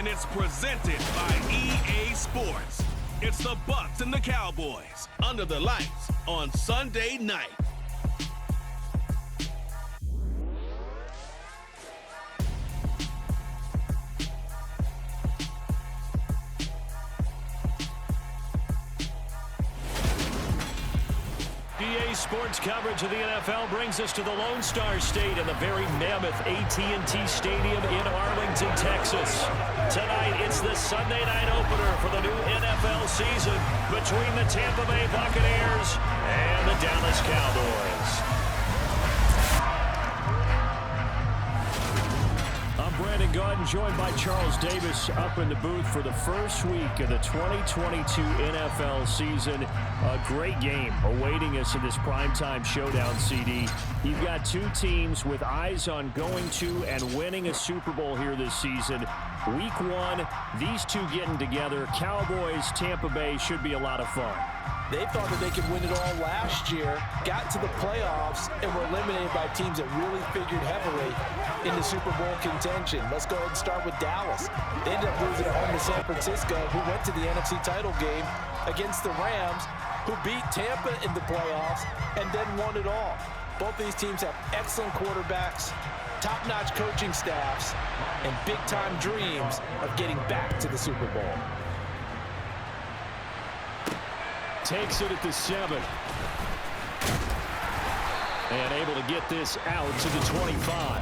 and it's presented by EA Sports. It's the Bucks and the Cowboys under the lights on Sunday night. EA Sports coverage of the NFL brings us to the Lone Star State in the very mammoth AT&T Stadium in Arlington, Texas. Tonight, it's the Sunday night opener for the new NFL season between the Tampa Bay Buccaneers and the Dallas Cowboys. I'm Brandon Gaudin, joined by Charles Davis up in the booth for the first week of the 2022 NFL season. A great game awaiting us in this primetime showdown, CD. You've got two teams with eyes on going to and winning a Super Bowl here this season. Week one, these two getting together. Cowboys, Tampa Bay should be a lot of fun. They thought that they could win it all last year, got to the playoffs, and were eliminated by teams that really figured heavily into Super Bowl contention. Let's go ahead and start with Dallas. They ended up losing at home to San Francisco, who went to the NFC title game against the Rams, who beat Tampa in the playoffs and then won it all. Both these teams have excellent quarterbacks, top-notch coaching staffs, and big-time dreams of getting back to the Super Bowl. Takes it at the 7. And able to get this out to the 25.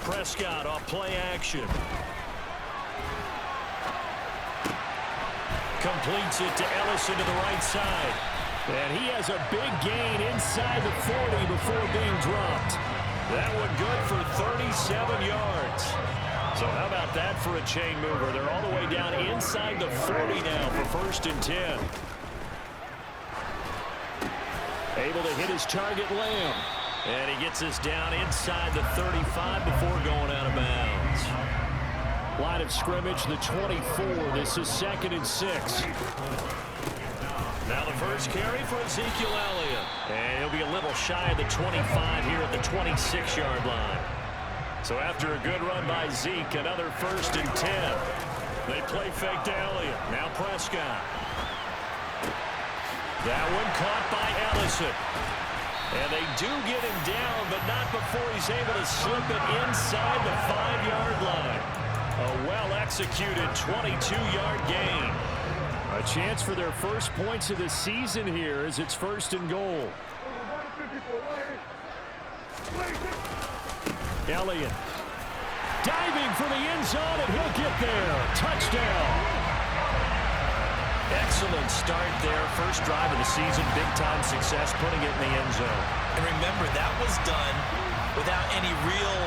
Prescott off play action. Completes it to Ellison to the right side. And he has a big gain inside the 40 before being dropped. That one good for 37 yards. So how about that for a chain mover? They're all the way down inside the 40 now for 1st and 10. Able to hit his target, Lamb. And he gets us down inside the 35 before going out of bounds. Line of scrimmage, the 24. This is 2nd and 6. Now the first carry for Ezekiel Elliott. And he'll be a little shy of the 25 here at the 26-yard line. So after a good run by Zeke, another 1st and 10. They play fake to Elliott. Now Prescott. That one caught by Ellison. And they do get him down, but not before he's able to slip it inside the 5-yard line. A well-executed 22-yard gain. A chance for their first points of the season here as it's 1st and goal. Elliott diving for the end zone, and he'll get there. Touchdown. Excellent start there. First drive of the season. Big-time success putting it in the end zone. And remember, that was done without any real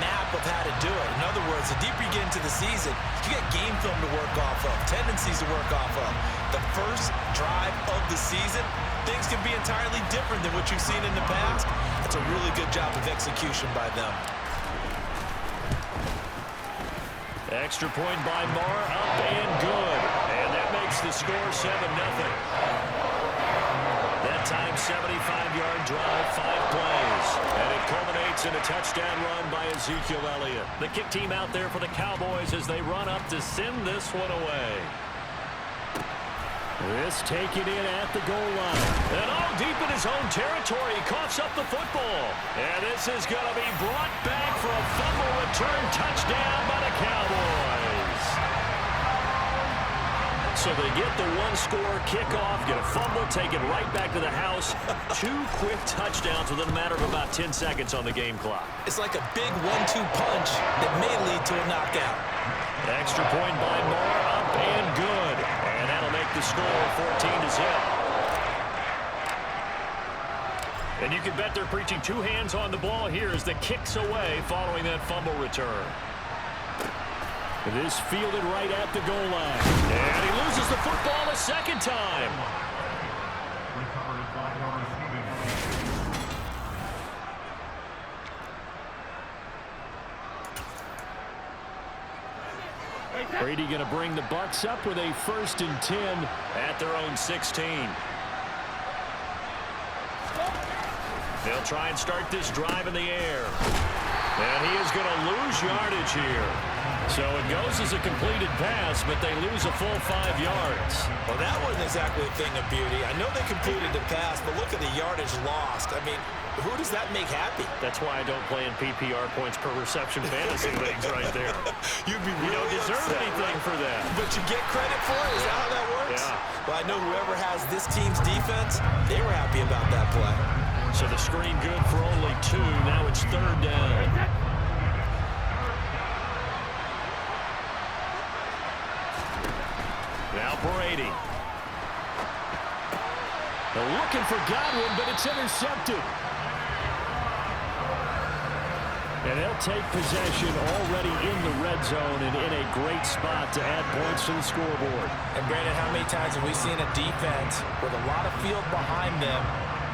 map of how to do it. In other words, the deeper you get into the season, you get game film to work off of, tendencies to work off of. The first drive of the season, things can be entirely different than what you've seen in the past. That's a really good job of execution by them. Extra point by Marr, up and good. And that makes the score 7-0. That time, 75-yard drive, 5 plays. And it culminates in a touchdown run by Ezekiel Elliott. The kick team out there for the Cowboys as they run up to send this one away. This taken in at the goal line. And all deep in his own territory, he coughs up the football. And this is going to be brought back for a fumble return touchdown by the Cowboys. So they get the one-score kickoff, get a fumble, take it right back to the house. 2 quick touchdowns within a matter of about 10 seconds on the game clock. It's like a big 1-2 punch that may lead to a knockout. Extra point by Marr, up and good. And that'll make the score 14-0. And you can bet they're preaching 2 hands on the ball here as the kick's away following that fumble return. This fielded right at the goal line. And he loses the football a second time. Brady going to bring the Bucs up with a 1st and 10 at their own 16. They'll try and start this drive in the air. And he is going to lose yardage here. So it goes as a completed pass, but they lose a full 5 yards. Well, that wasn't exactly a thing of beauty. I know they completed the pass, but look at the yardage lost. I mean, who does that make happy? That's why I don't play in PPR points per reception fantasy leagues right there. You'd be really You don't deserve upset, anything right? for that. But you get credit for it? Is that how that works? Yeah. Well, I know whoever has this team's defense, they were happy about that play. So the screen good for only 2. Now it's 3rd down. Now Brady. They're looking for Godwin, but it's intercepted. And they'll take possession already in the red zone and in a great spot to add points to the scoreboard. And Brandon, how many times have we seen a defense with a lot of field behind them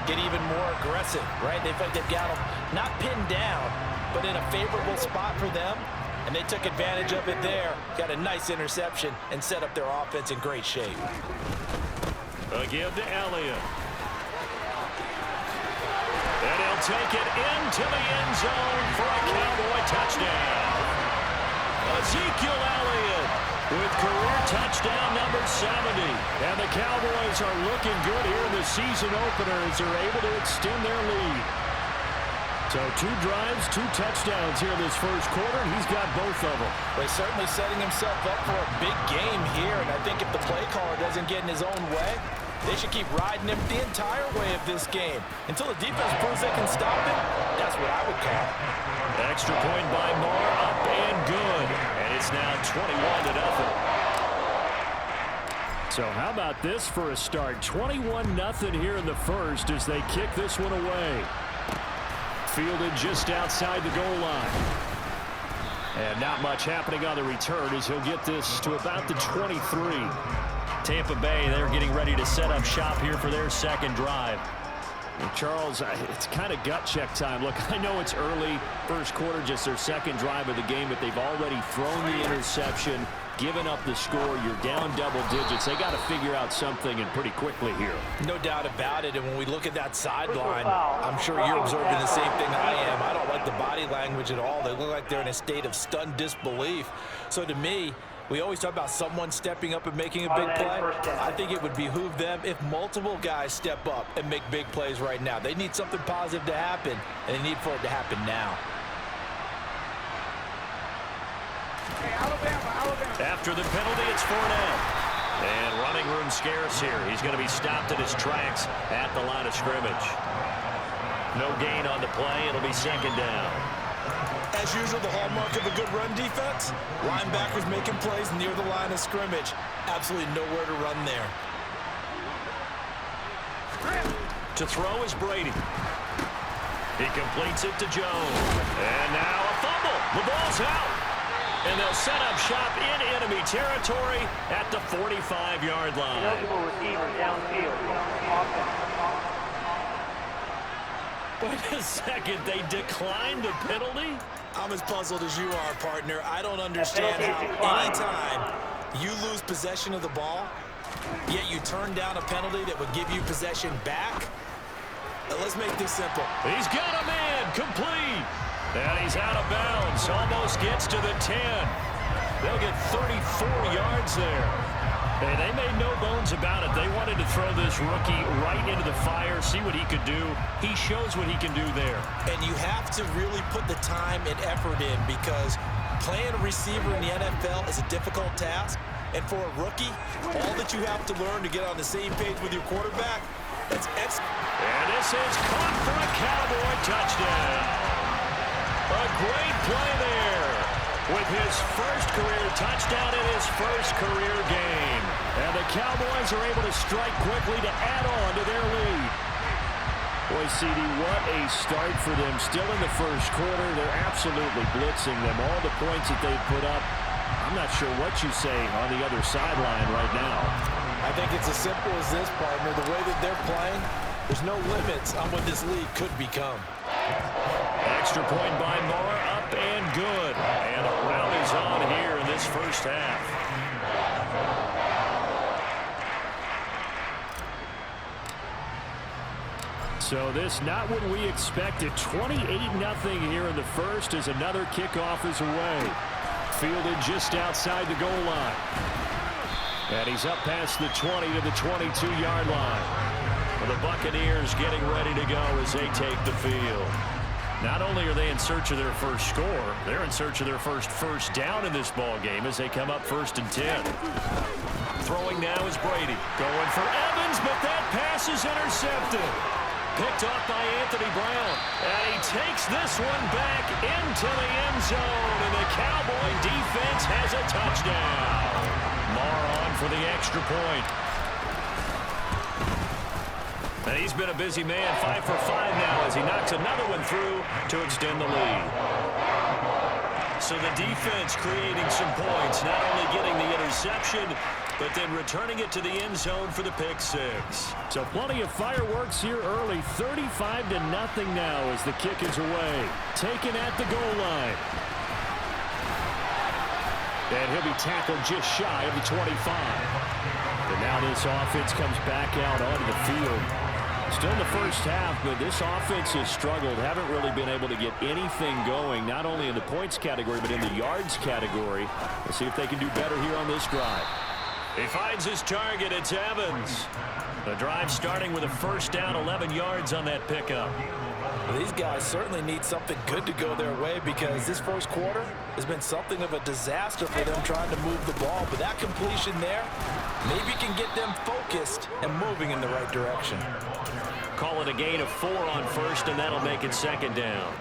get even more aggressive, right? They've got them not pinned down, but in a favorable spot for them. And they took advantage of it there. Got a nice interception and set up their offense in great shape. Again to Elliott. And he'll take it into the end zone for a Cowboy touchdown. Ezekiel Elliott with career touchdown number 70. And the Cowboys are looking good here in the season opener as they're able to extend their lead. So 2 drives, 2 touchdowns here in this first quarter, and he's got both of them. Well, he's certainly setting himself up for a big game here, and I think if the play caller doesn't get in his own way, they should keep riding him the entire way of this game. Until the defense proves they can stop him, that's what I would call. Extra point by Moore, up and good. And it's now 21-0. So how about this for a start? 21-0 here in the first as they kick this one away. Fielded just outside the goal line. And not much happening on the return as he'll get this to about the 23. Tampa Bay, they're getting ready to set up shop here for their second drive. And Charles, it's kind of gut check time. Look, I know it's early, first quarter, just their second drive of the game, but they've already thrown the interception, given up the score. You're down double digits. They got to figure out something, and pretty quickly here. No doubt about it. And when we look at that sideline, I'm sure you're observing the same thing I am. I don't like the body language at all. They look like they're in a state of stunned disbelief. So to me, we always talk about someone stepping up and making a big play. I think it would behoove them if multiple guys step up and make big plays right now. They need something positive to happen, and they need for it to happen now. After the penalty, it's Fournette. And running room scarce here. He's going to be stopped in his tracks at the line of scrimmage. No gain on the play. It'll be 2nd down. As usual, the hallmark of a good run defense, linebackers making plays near the line of scrimmage. Absolutely nowhere to run there. To throw is Brady. He completes it to Jones. And now a fumble. The ball's out. And they'll set up shop in enemy territory at the 45-yard line. Eligible receiver downfield. Wait a second. They declined the penalty? I'm as puzzled as you are, partner. I don't understand how anytime you lose possession of the ball, yet you turn down a penalty that would give you possession back. Let's make this simple. He's got a man complete. And he's out of bounds. Almost gets to the 10. They'll get 34 yards there. Hey, they made no bones about it. They wanted to throw this rookie right into the fire, see what he could do. He shows what he can do there. And you have to really put the time and effort in because playing a receiver in the NFL is a difficult task. And for a rookie, all that you have to learn to get on the same page with your quarterback, that's excellent. And this is caught for a Cowboy touchdown. A great play there with his first career touchdown in his first career game. And the Cowboys are able to strike quickly to add on to their lead. Boy, CD, what a start for them. Still in the first quarter, they're absolutely blitzing them. All the points that they've put up, I'm not sure what you say on the other sideline right now. I think it's as simple as this, partner. The way that they're playing, there's no limits on what this league could become. Extra point by Moore, up and good. And a round is on here in this first half. So this not what we expected. 28-0 here in the first as another kickoff is away. Fielded just outside the goal line. And he's up past the 20 to the 22-yard line. Well, the Buccaneers getting ready to go as they take the field. Not only are they in search of their first score, they're in search of their first down in this ball game as they come up 1st and 10. Throwing now is Brady. Going for Evans, but that pass is intercepted. Picked off by Anthony Brown. And he takes this one back into the end zone. And the Cowboy defense has a touchdown. Marr on for the extra point. And he's been a busy man, 5 for 5 now as he knocks another one through to extend the lead. So the defense creating some points, not only getting the interception, but then returning it to the end zone for the pick six. So plenty of fireworks here early. 35-0 now as the kick is away. Taken at the goal line. And he'll be tackled just shy of the 25. And now this offense comes back out onto the field. Still in the first half, but this offense has struggled. Haven't really been able to get anything going, not only in the points category, but in the yards category. Let's see if they can do better here on this drive. He finds his target. It's Evans. The drive starting with a first down, 11 yards on that pickup. Well, these guys certainly need something good to go their way because this first quarter has been something of a disaster for them trying to move the ball. But that completion there maybe can get them focused and moving in the right direction. Call it a gain of 4 on first, and that'll make it 2nd down.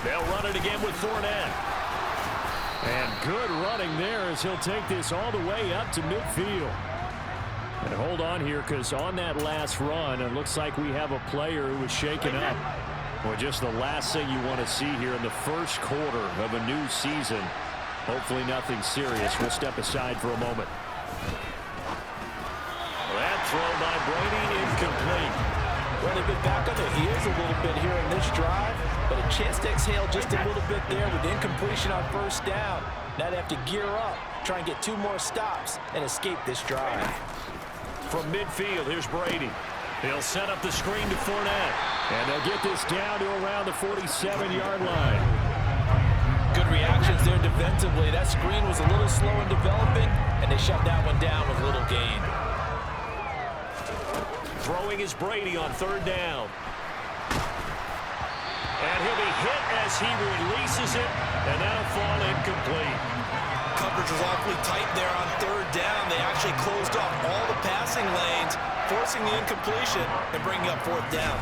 They'll run it again with Fournette. And good running there as he'll take this all the way up to midfield. And hold on here because on that last run, it looks like we have a player who was shaken up. Well, just the last thing you want to see here in the first quarter of a new season. Hopefully nothing serious. We'll step aside for a moment. That throw by Brady incomplete. Well, they've been back on their heels a little bit here in this drive, but a chance to exhale just a little bit there with incompletion on first down. Now they have to gear up, try and get 2 more stops, and escape this drive. From midfield, here's Brady. He'll set up the screen to Fournette. And they'll get this down to around the 47-yard line. Good reactions there defensively. That screen was a little slow in developing, and they shut that one down with little gain. Throwing is Brady on 3rd down. And he'll be hit as he releases it, and that'll fall incomplete. Coverage was awfully tight there on 3rd down. They actually closed off all the passing lanes, forcing the incompletion and bringing up 4th down.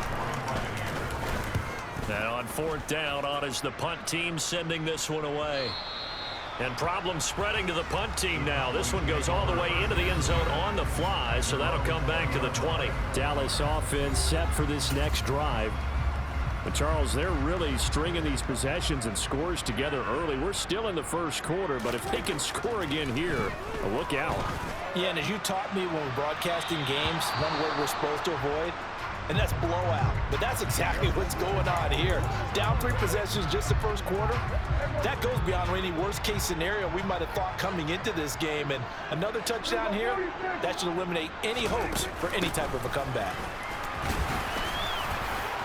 Now on 4th down, on is the punt team sending this one away. And problems spreading to the punt team now. This one goes all the way into the end zone on the fly, so that'll come back to the 20. Dallas offense set for this next drive. But Charles, they're really stringing these possessions and scores together early. We're still in the first quarter, but if they can score again here, look out. Yeah, and as you taught me when we're broadcasting games, one word we're supposed to avoid, and that's blowout. But that's exactly what's going on here. Down 3 possessions just the first quarter. That goes beyond any worst-case scenario we might have thought coming into this game. And another touchdown here, that should eliminate any hopes for any type of a comeback.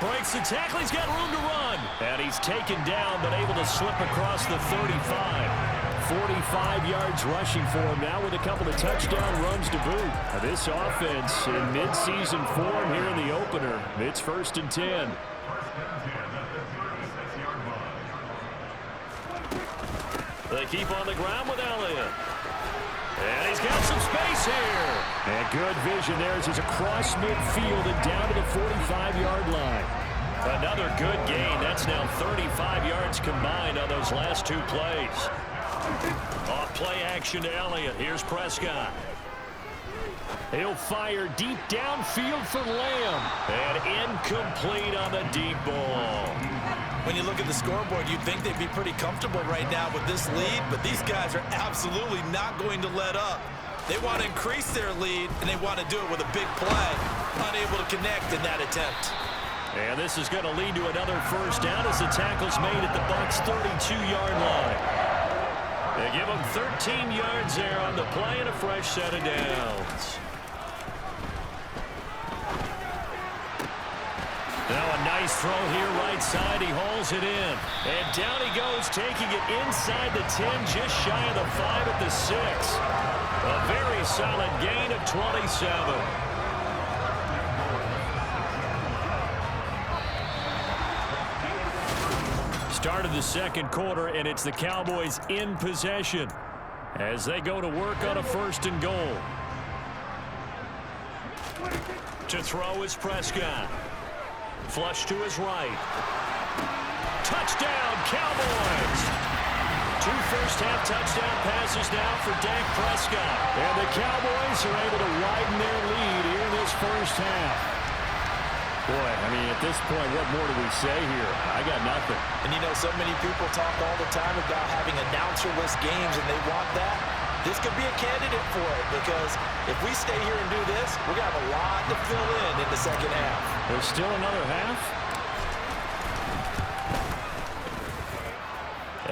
Breaks the tackle. He's got room to run. And he's taken down, but able to slip across the 35. 45 yards rushing for him now with a couple of touchdown runs to boot. This offense in mid-season form here in the opener. It's 1st and 10. They keep on the ground with Elliott. And he's got some space here. And good vision there as he's across midfield and down to the 45-yard line. Another good gain. That's now 35 yards combined on those last 2 plays. Off play action to Elliott. Here's Prescott. He'll fire deep downfield for Lamb. And incomplete on the deep ball. When you look at the scoreboard, you'd think they'd be pretty comfortable right now with this lead, but these guys are absolutely not going to let up. They want to increase their lead, and they want to do it with a big play. Unable to connect in that attempt. And this is going to lead to another first down as the tackle's made at the Bucs' 32-yard line. They give them 13 yards there on the play and a fresh set of downs. Now a nice throw here right side. He hauls it in. And down he goes, taking it inside the 10, just shy of the 5 at the 6. A very solid gain of 27. Start of the second quarter, and it's the Cowboys in possession as they go to work on a 1st and goal. To throw is Prescott. Flush to his right. Touchdown, Cowboys! 2 first-half touchdown passes now for Dak Prescott. And the Cowboys are able to widen their lead here in this first half. Boy, I mean, at this point, what more do we say here? I got nothing. And you know, so many people talk all the time about having announcer-less games, and they want that. This could be a candidate for it, because if we stay here and do this, we're going to have a lot to fill in the second half. There's still another half.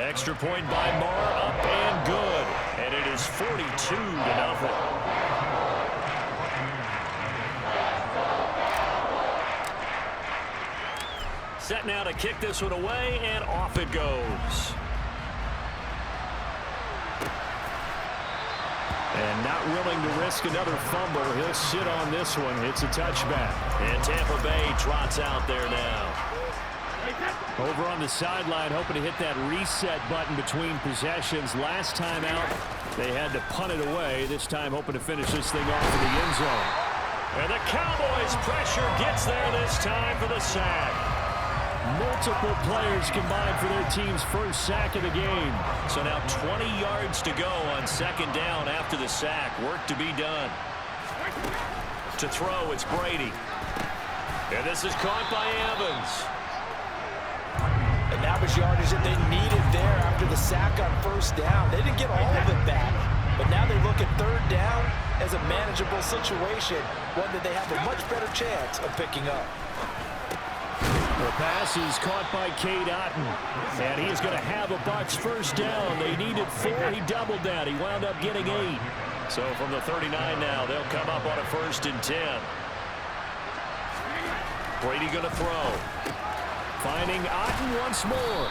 Extra point by Marr, up and good. And it is 42-0. Set now to kick this one away, and off it goes. And not willing to risk another fumble. He'll sit on this one. It's a touchback. And Tampa Bay trots out there now. Over on the sideline, hoping to hit that reset button between possessions. Last time out, they had to punt it away. This time, hoping to finish this thing off in the end zone. And the Cowboys' pressure gets there this time for the sack. Multiple players combined for their team's first sack of the game. So now 20 yards to go on 2nd down after the sack. Work to be done. To throw, it's Brady. And this is caught by Evans. And now his yardage that they needed there after the sack on 1st down. They didn't get all of it back, but now they look at 3rd down as a manageable situation, one that they have a much better chance of picking up. The pass is caught by Cade Otton, and he is going to have a Bucs first down. They needed 4. He doubled that. He wound up getting 8. So from the 39 now, they'll come up on a 1st and 10. Brady going to throw. Finding Otton once more.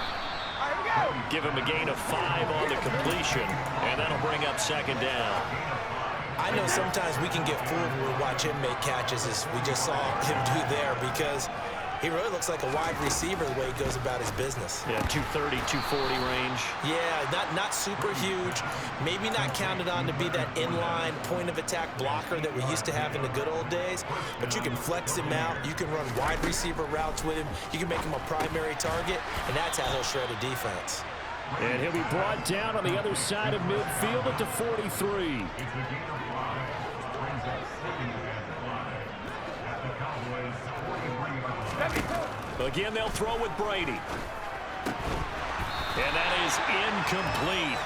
Give him a gain of 5 on the completion, and that'll bring up 2nd down. I know sometimes we can get fooled when we watch him make catches, as we just saw him do there, because he really looks like a wide receiver the way he goes about his business. Yeah, 230, 240 range. Yeah, not super huge. Maybe not counted on to be that inline point-of-attack blocker that we used to have in the good old days. But you can flex him out. You can run wide receiver routes with him. You can make him a primary target, and that's how he'll shred a defense. And he'll be brought down on the other side of midfield at the 43. Again, they'll throw with Brady. And that is incomplete.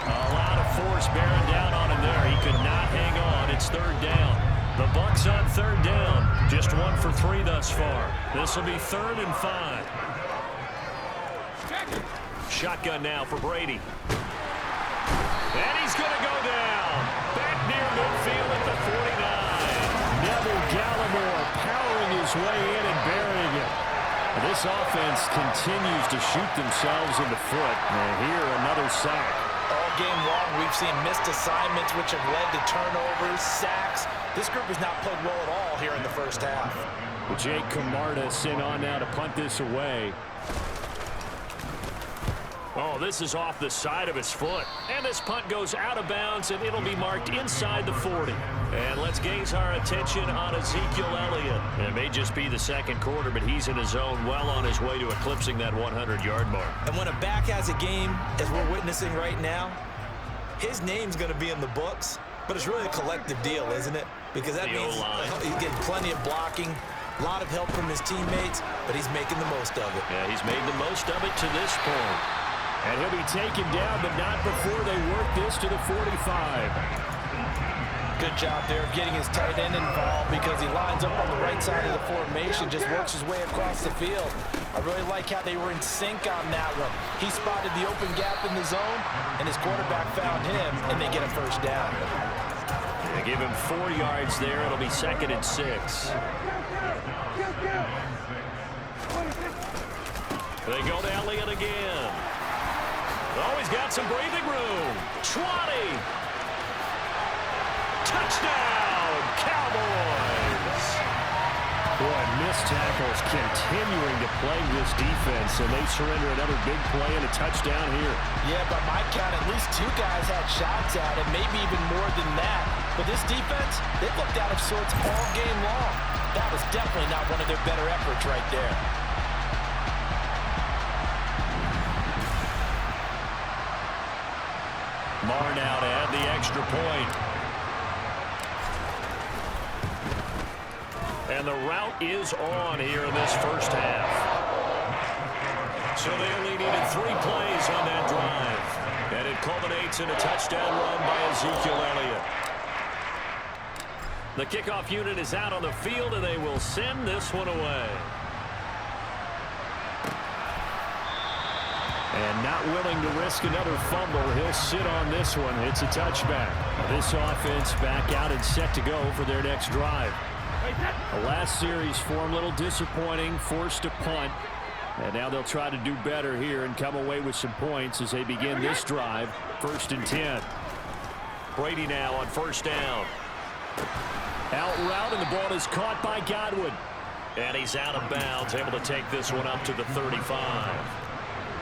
A lot of force bearing down on him there. He could not hang on. It's 3rd down. The Bucs on 3rd down. Just 1 for 3 thus far. This will be 3rd and 5. Shotgun now for Brady. And he's going to go down. Back near midfield at the 49. Neville Gallimore powering his way in and burying it. This offense continues to shoot themselves in the foot. And here, another sack. All game long, we've seen missed assignments, which have led to turnovers, sacks. This group has not played well at all here in the first half. Jake Camarda sent on now to punt this away. Oh, this is off the side of his foot. And this punt goes out of bounds, and it'll be marked inside the 40. And let's gaze our attention on Ezekiel Elliott. It may just be the second quarter, but he's in his zone, well on his way to eclipsing that 100-yard mark. And when a back has a game, as we're witnessing right now, his name's going to be in the books, but it's really a collective deal, isn't it? Because that means he's getting plenty of blocking, a lot of help from his teammates, but he's making the most of it. Yeah, he's made the most of it to this point. And he'll be taken down, but not before they work this to the 45. Good job there of getting his tight end involved because he lines up on the right side of the formation, just works his way across the field. I really like how they were in sync on that one. He spotted the open gap in the zone, and his quarterback found him, and they get a first down. They give him 4 yards there. It'll be 2nd and 6. They go to Elliott again. Oh, he's got some breathing room. 20. Touchdown, Cowboys. Boy, missed tackles continuing to plague this defense, and they surrender another big play and a touchdown here. Yeah, by my count, at least 2 guys had shots at it, maybe even more than that. But this defense, they looked out of sorts all game long. That was definitely not one of their better efforts right there. Marr now to add the extra point. And the route is on here in this first half. So they only needed 3 plays on that drive. And it culminates in a touchdown run by Ezekiel Elliott. The kickoff unit is out on the field, and they will send this one away. And not willing to risk another fumble, he'll sit on this one. It's a touchback. This offense back out and set to go for their next drive. The last series for him, a little disappointing, forced a punt. And now they'll try to do better here and come away with some points as they begin this drive. 1st and 10. Brady now on 1st down. Out route, and the ball is caught by Godwin. And he's out of bounds, able to take this one up to the 35.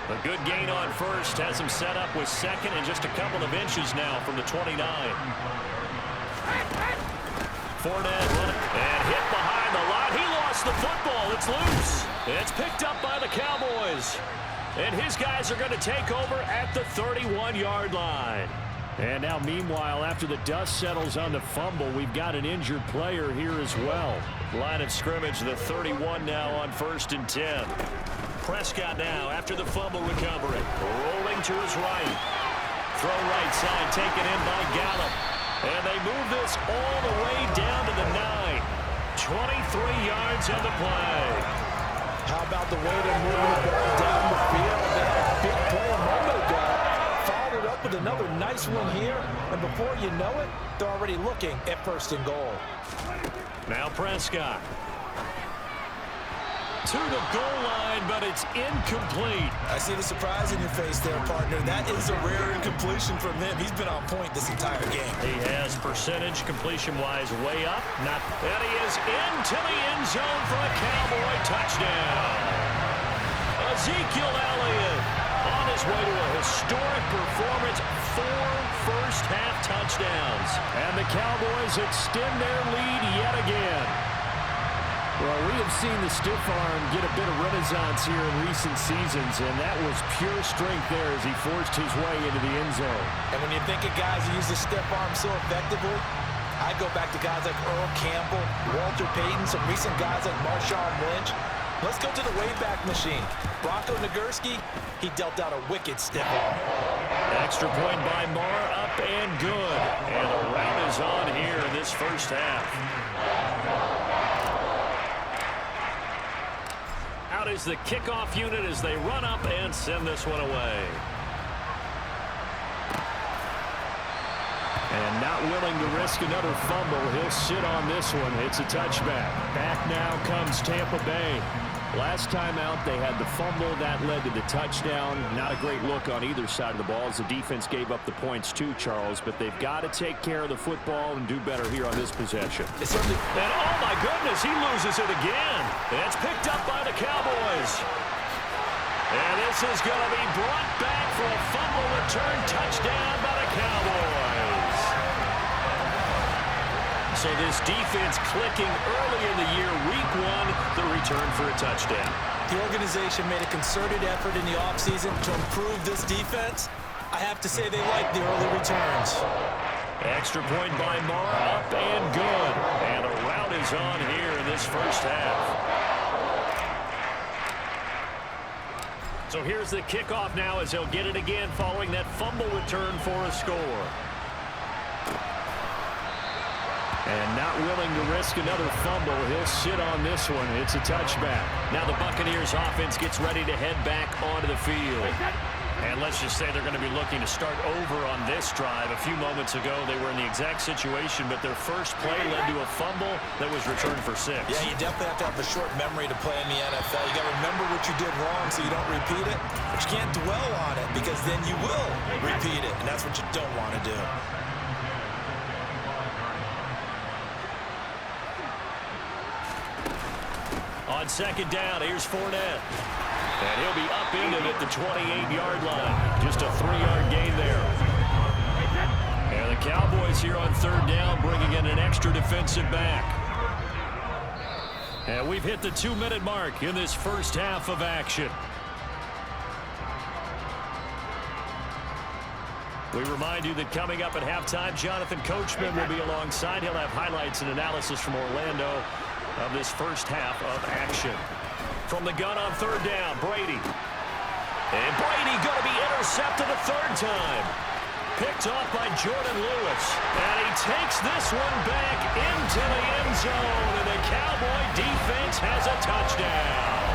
A good gain on 1st, has him set up with 2nd and just a couple of inches now from the 29. Fournette running and hit behind the line. He lost the football. It's loose. It's picked up by the Cowboys. And his guys are going to take over at the 31-yard line. And now, meanwhile, after the dust settles on the fumble, we've got an injured player here as well. Line of scrimmage, the 31 now on 1st and 10. Prescott now after the fumble recovery. Rolling to his right. Throw right side taken in by Gallup. And they move this all the way down to the 9. 23 yards on the play. How about the way they're moving the ball down the field? They had a big play a moment ago. Followed it up with another nice one here. And before you know it, they're already looking at 1st and goal. Now Prescott. To the goal line, but it's incomplete. I see the surprise in your face there, partner. That is a rare incompletion from him. He's been on point this entire game. He has percentage completion-wise way up. And he is into the end zone for a Cowboy touchdown. Ezekiel Elliott on his way to a historic performance. 4 first-half touchdowns. And the Cowboys extend their lead yet again. Well, we have seen the stiff arm get a bit of renaissance here in recent seasons, and that was pure strength there as he forced his way into the end zone. And when you think of guys who use the stiff arm so effectively, I go back to guys like Earl Campbell, Walter Payton, some recent guys like Marshawn Lynch. Let's go to the Wayback Machine. Bronco Nagurski, he dealt out a wicked stiff arm. Extra point by Marr, up and good. And the route is on here in this first half. Out is the kickoff unit as they run up and send this one away. And not willing to risk another fumble, he'll sit on this one. It's a touchback. Back now comes Tampa Bay. Last time out, they had the fumble. That led to the touchdown. Not a great look on either side of the ball as the defense gave up the points too, Charles. But they've got to take care of the football and do better here on this possession. And oh my goodness, he loses it again. It's picked up by the Cowboys. And this is going to be brought back for a fumble return touchdown by the Cowboys. So this defense clicking early in the year, week 1, the return for a touchdown. The organization made a concerted effort in the offseason to improve this defense. I have to say they like the early returns. Extra point by Marr, up and good. And a route is on here in this first half. So here's the kickoff now as he'll get it again following that fumble return for a score. And not willing to risk another fumble. He'll sit on this one. It's a touchback. Now the Buccaneers offense gets ready to head back onto the field. And let's just say they're going to be looking to start over on this drive. A few moments ago, they were in the exact situation, but their first play led to a fumble that was returned for 6. Yeah, you definitely have to have a short memory to play in the NFL. You got to remember what you did wrong so you don't repeat it, but you can't dwell on it because then you will repeat it, and that's what you don't want to do. On second down, here's Fournette. And he'll be upended at the 28-yard line. Just a 3-yard gain there. And the Cowboys here on third down bringing in an extra defensive back. And we've hit the 2-minute mark in this first half of action. We remind you that coming up at halftime, Jonathan Coachman will be alongside. He'll have highlights and analysis from Orlando of this first half of action. From the gun on third down, Brady. And Brady going to be intercepted a third time. Picked off by Jordan Lewis. And he takes this one back into the end zone. And the Cowboy defense has a touchdown.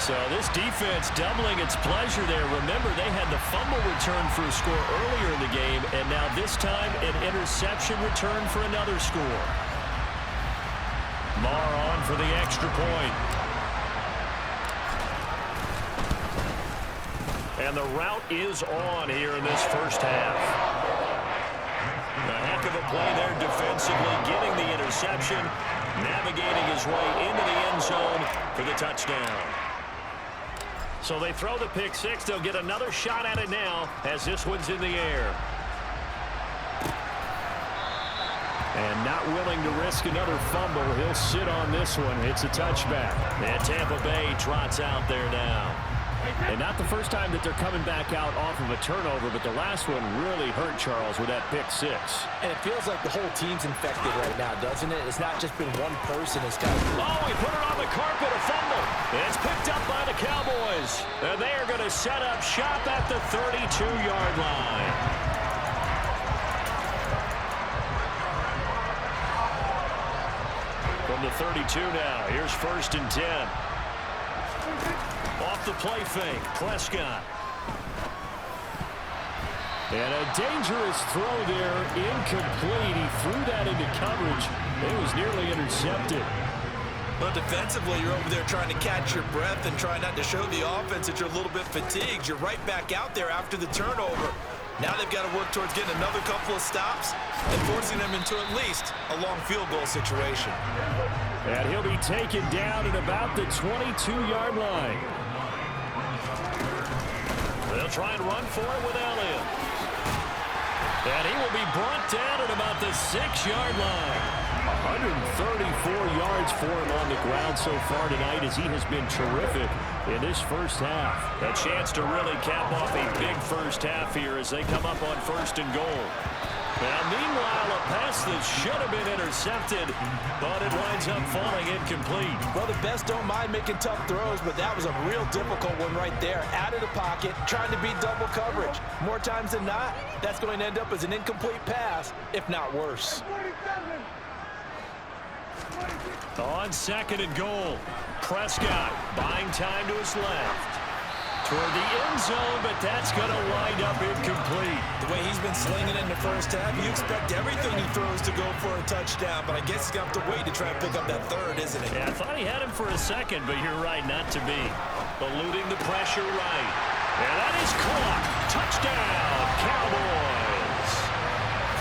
So this defense doubling its pleasure there. Remember, they had the fumble return for a score earlier in the game. And now this time, an interception return for another score. Marr on for the extra point. And the route is on here in this first half. A heck of a play there defensively, getting the interception, navigating his way into the end zone for the touchdown. So they throw the pick six. They'll get another shot at it now as this one's in the air. And not willing to risk another fumble. He'll sit on this one. It's a touchback. And Tampa Bay trots out there now. And not the first time that they're coming back out off of a turnover, but the last one really hurt Charles with that pick six. And it feels like the whole team's infected right now, doesn't it? It's not just been one person. It's kind of... Oh, he put it on the carpet, a fumble. It's picked up by the Cowboys. And they are going to set up shop at the 32-yard line. From the 32 now, here's 1st and 10. Off the play fake, Prescott. And a dangerous throw there, incomplete. He threw that into coverage. It was nearly intercepted. But defensively, you're over there trying to catch your breath and try not to show the offense that you're a little bit fatigued. You're right back out there after the turnover. Now they've got to work towards getting another couple of stops and forcing them into at least a long field goal situation. And he'll be taken down at about the 22-yard line. They'll try and run for it with Elliott. And he will be brought down at about the 6-yard line. 134 yards for him on the ground so far tonight as he has been terrific in this first half. A chance to really cap off a big first half here as they come up on 1st and goal. Now, meanwhile, a pass that should have been intercepted, but it winds up falling incomplete. Well, the best don't mind making tough throws, but that was a real difficult one right there. Out of the pocket, trying to beat double coverage. More times than not, that's going to end up as an incomplete pass, if not worse. On 2nd and goal, Prescott buying time to his left. Toward the end zone, but that's going to wind up incomplete. The way he's been slinging it in the first half, you expect everything he throws to go for a touchdown, but I guess he's going to have to wait to try and pick up that third, isn't he? Yeah, I thought he had him for a second, but you're right, not to be. Eluding the pressure right. And that is caught. Touchdown, Cowboys.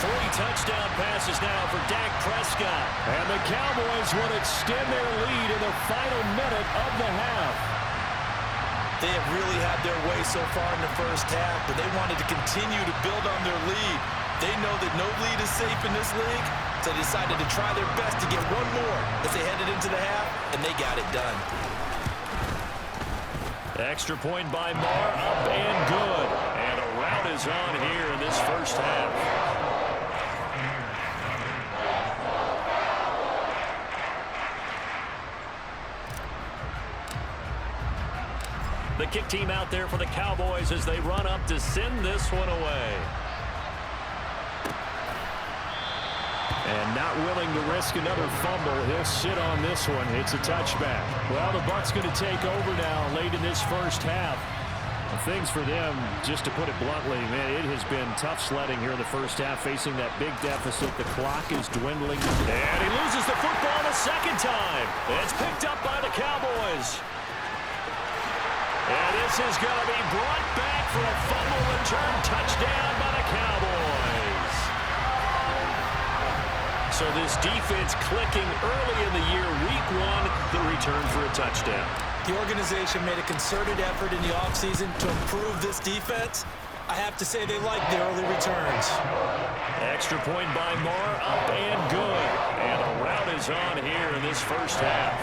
3 touchdown passes now for Dak Prescott. And the Cowboys will extend their lead in the final minute of the half. They have really had their way so far in the first half, but they wanted to continue to build on their lead. They know that no lead is safe in this league, so they decided to try their best to get one more as they headed into the half, and they got it done. Extra point by Marr, up and good. And a rout is on here in this first half. The kick team out there for the Cowboys as they run up to send this one away. And not willing to risk another fumble. He'll sit on this one. It's a touchback. Well, the Bucs going to take over now late in this first half. Things for them, just to put it bluntly, man, it has been tough sledding here in the first half, facing that big deficit. The clock is dwindling. And he loses the football the second time. It's picked up by the Cowboys. And this is going to be brought back for a fumble return touchdown by the Cowboys. So this defense clicking early in the year, week one, the return for a touchdown. The organization made a concerted effort in the offseason to improve this defense. I have to say they like the early returns. Extra point by Marr, up and good. And a rout is on here in this first half.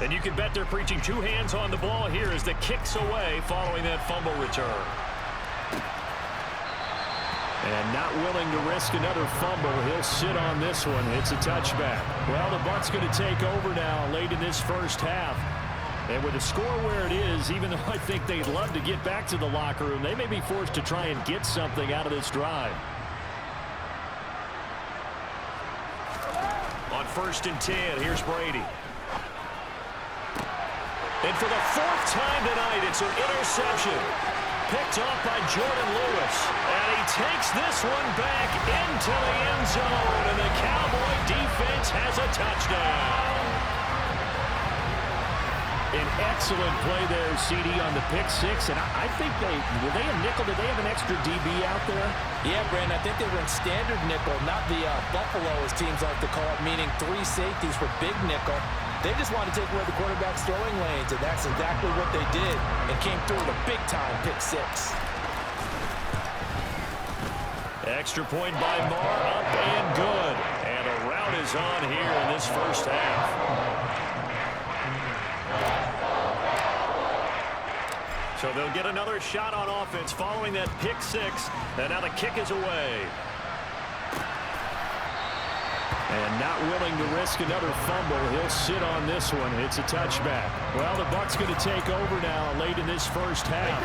And you can bet they're preaching two hands on the ball here as the kick's away following that fumble return. And not willing to risk another fumble. He'll sit on this one. It's a touchback. Well, the Bucs going to take over now late in this first half. And with the score where it is, even though I think they'd love to get back to the locker room, they may be forced to try and get something out of this drive. On 1st and 10, here's Brady. And for the 4th time tonight, it's an interception. Picked off by Jordan Lewis. And he takes this one back into the end zone. And the Cowboy defense has a touchdown. An excellent play there, CD, on the pick six. And I think were they a nickel? Did they have an extra DB out there? Yeah, Brandon, I think they were in standard nickel, not the Buffalo, as teams like to call it, meaning 3 safeties for big nickel. They just wanted to take away the quarterback's throwing lanes, and that's exactly what they did, and came through with a big-time pick six. Extra point by Marr, up and good. And a rout is on here in this first half. So they'll get another shot on offense following that pick six, and now the kick is away. And not willing to risk another fumble. He'll sit on this one. It's a touchback. Well, the Bucs going to take over now late in this first half.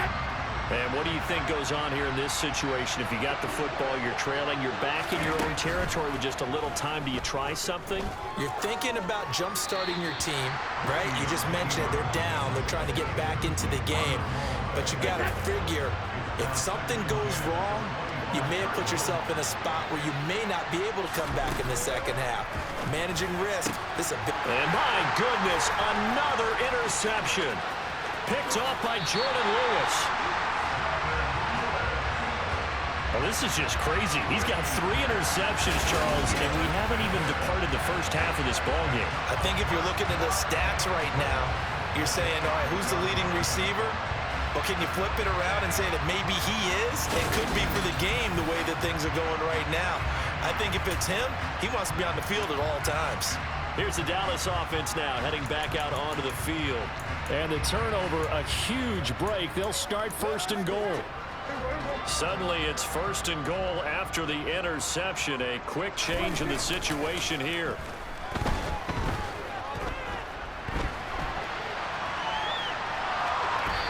And what do you think goes on here in this situation? If you got the football, you're trailing, you're back in your own territory with just a little time. Do you try something? You're thinking about jump-starting your team, right? You just mentioned it. They're down. They're trying to get back into the game. But you got to figure, if something goes wrong, you may have put yourself in a spot where you may not be able to come back in the second half. Managing risk. This is a big... And my goodness, another interception. Picked off by Jordan Lewis. Well, this is just crazy. He's got 3 interceptions, Charles, and we haven't even departed the first half of this ballgame. I think if you're looking at the stats right now, you're saying, all right, who's the leading receiver? Well, can you flip it around and say that maybe he is and could be for the game the way that things are going right now? I think if it's him, he wants to be on the field at all times. Here's the Dallas offense now heading back out onto the field. And the turnover, a huge break. They'll start 1st and goal. Suddenly it's 1st and goal after the interception. A quick change in the situation here.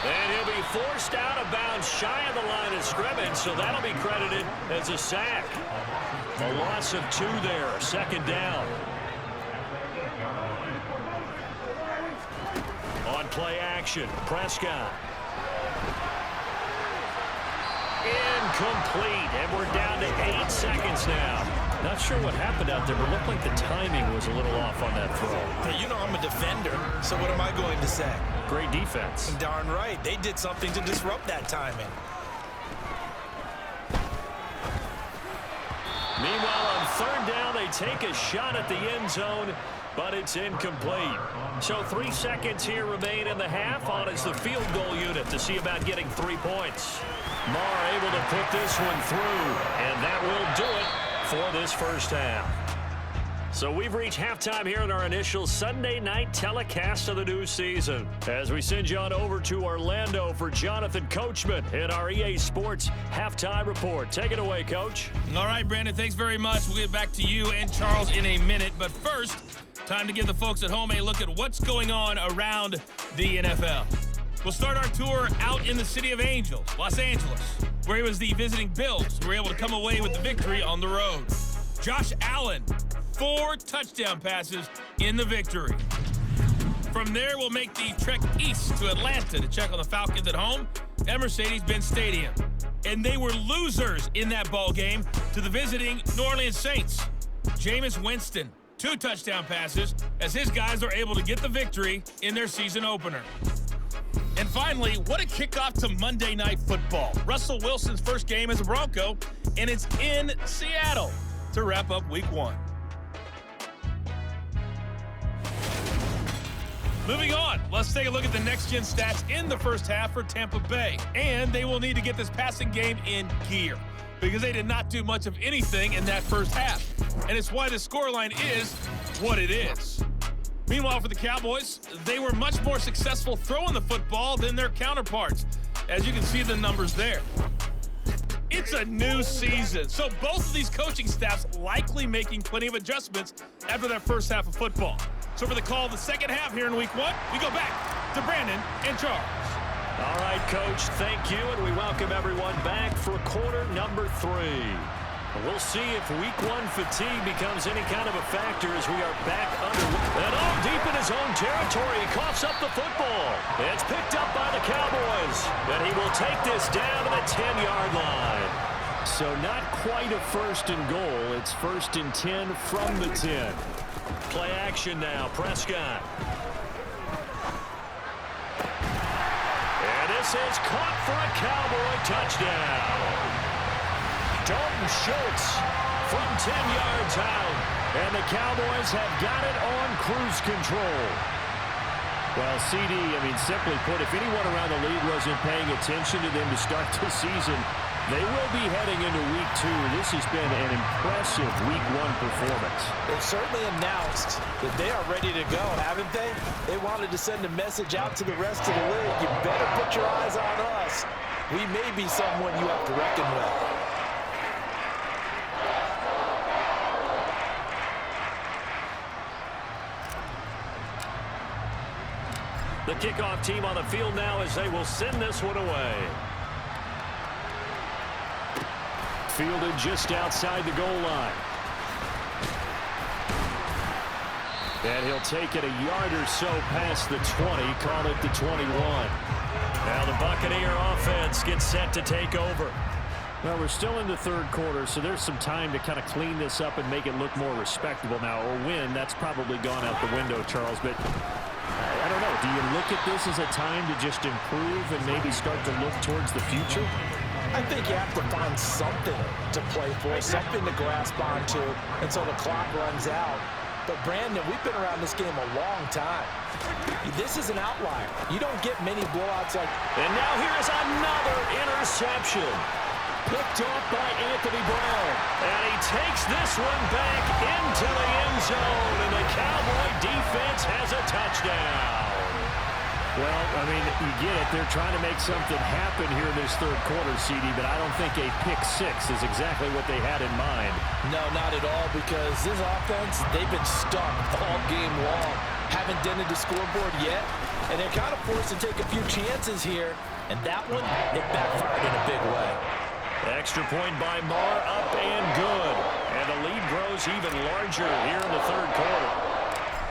And he'll be forced out of bounds shy of the line of scrimmage, so that'll be credited as a sack. A loss of 2 there, 2nd down. On play action, Prescott. Incomplete, and we're down to 8 seconds now. Not sure what happened out there, but it looked like the timing was a little off on that throw. Hey, you know I'm a defender, so what am I going to say? Great defense. Darn right. They did something to disrupt that timing. Meanwhile, on 3rd down, they take a shot at the end zone, but it's incomplete. So 3 seconds here remain in the half. On is the field goal unit to see about getting 3 points. Marr able to put this one through, and that will do it for this first half. So we've reached halftime here in our initial Sunday night telecast of the new season. As we send you on over to Orlando for Jonathan Coachman in our EA Sports Halftime Report. Take it away, Coach. All right, Brandon, thanks very much. We'll get back to you and Charles in a minute. But first, time to give the folks at home a look at what's going on around the NFL. We'll start our tour out in the city of Angels, Los Angeles, where it was the visiting Bills who were able to come away with the victory on the road. Josh Allen, 4 touchdown passes in the victory. From there, we'll make the trek east to Atlanta to check on the Falcons at home at Mercedes-Benz Stadium. And they were losers in that ball game to the visiting New Orleans Saints. Jameis Winston, 2 touchdown passes as his guys are able to get the victory in their season opener. And finally, what a kickoff to Monday Night Football. Russell Wilson's first game as a Bronco, and it's in Seattle to wrap up Week 1. Moving on, let's take a look at the next-gen stats in the first half for Tampa Bay. And they will need to get this passing game in gear because they did not do much of anything in that first half. And it's why the scoreline is what it is. Meanwhile, for the Cowboys, they were much more successful throwing the football than their counterparts, as you can see the numbers there. It's a new season, so both of these coaching staffs likely making plenty of adjustments after that first half of football. So for the call of the second half here in Week 1, we go back to Brandon and Charles. All right, Coach, thank you, and we welcome everyone back for quarter number 3. We'll see if Week 1 fatigue becomes any kind of a factor as we are back underway. And all deep in his own territory, he coughs up the football. It's picked up by the Cowboys, and he will take this down to the 10-yard line. So not quite a 1st and goal. It's 1st and 10 from the 10. Play action now, Prescott. And this is caught for a Cowboy touchdown. Dalton Schultz from 10 yards out. And the Cowboys have got it on cruise control. Well, CD, simply put, if anyone around the league wasn't paying attention to them to start the season, they will be heading into Week 2. This has been an impressive Week 1 performance. They've certainly announced that they are ready to go, haven't they? They wanted to send a message out to the rest of the league. You better put your eyes on us. We may be someone you have to reckon with. The kickoff team on the field now as they will send this one away. Fielded just outside the goal line. And he'll take it a yard or so past the 20, call it the 21. Now the Buccaneer offense gets set to take over. Well, we're still in the 3rd quarter, so there's some time to kind of clean this up and make it look more respectable now. Or win, that's probably gone out the window, Charles, but I don't know. Do you look at this as a time to just improve and maybe start to look towards the future? I think you have to find something to play for, something to grasp onto until the clock runs out. But, Brandon, we've been around this game a long time. This is an outlier. You don't get many blowouts like... And now here is another interception. Picked off by Anthony Brown. And he takes this one back into the end zone. And the Cowboy defense has a touchdown. Well, you get it. They're trying to make something happen here in this 3rd quarter, CD, but I don't think a pick 6 is exactly what they had in mind. No, not at all, because this offense, they've been stuck all game long. Haven't dented the scoreboard yet, and they're kind of forced to take a few chances here, and that one, it backfired in a big way. Extra point by Marr, up and good. And the lead grows even larger here in the 3rd quarter.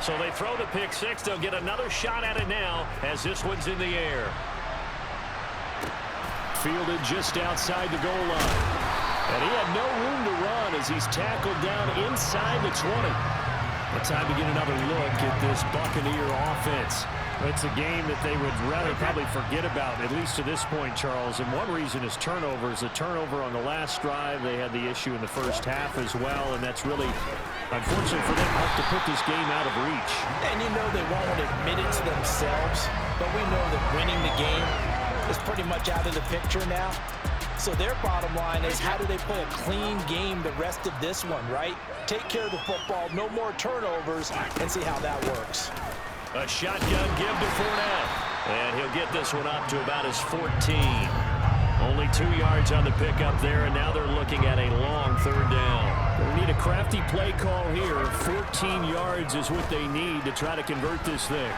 So they throw the pick 6. They'll get another shot at it now as this one's in the air. Fielded just outside the goal line. And he had no room to run as he's tackled down inside the 20. But time to get another look at this Buccaneer offense. It's a game that they would rather probably forget about, at least to this point, Charles. And one reason is turnovers. A turnover on the last drive. They had the issue in the first half as well, and that's really, unfortunately for them, helped to put this game out of reach. And you know they won't admit it to themselves, but we know that winning the game is pretty much out of the picture now. So their bottom line is, how do they play a clean game the rest of this one, right? Take care of the football, no more turnovers, and see how that works. A shotgun give to Fournette. And he'll get this one up to about his 14. Only 2 yards on the pickup there, and now they're looking at a long 3rd down. They need a crafty play call here. 14 yards is what they need to try to convert this thing.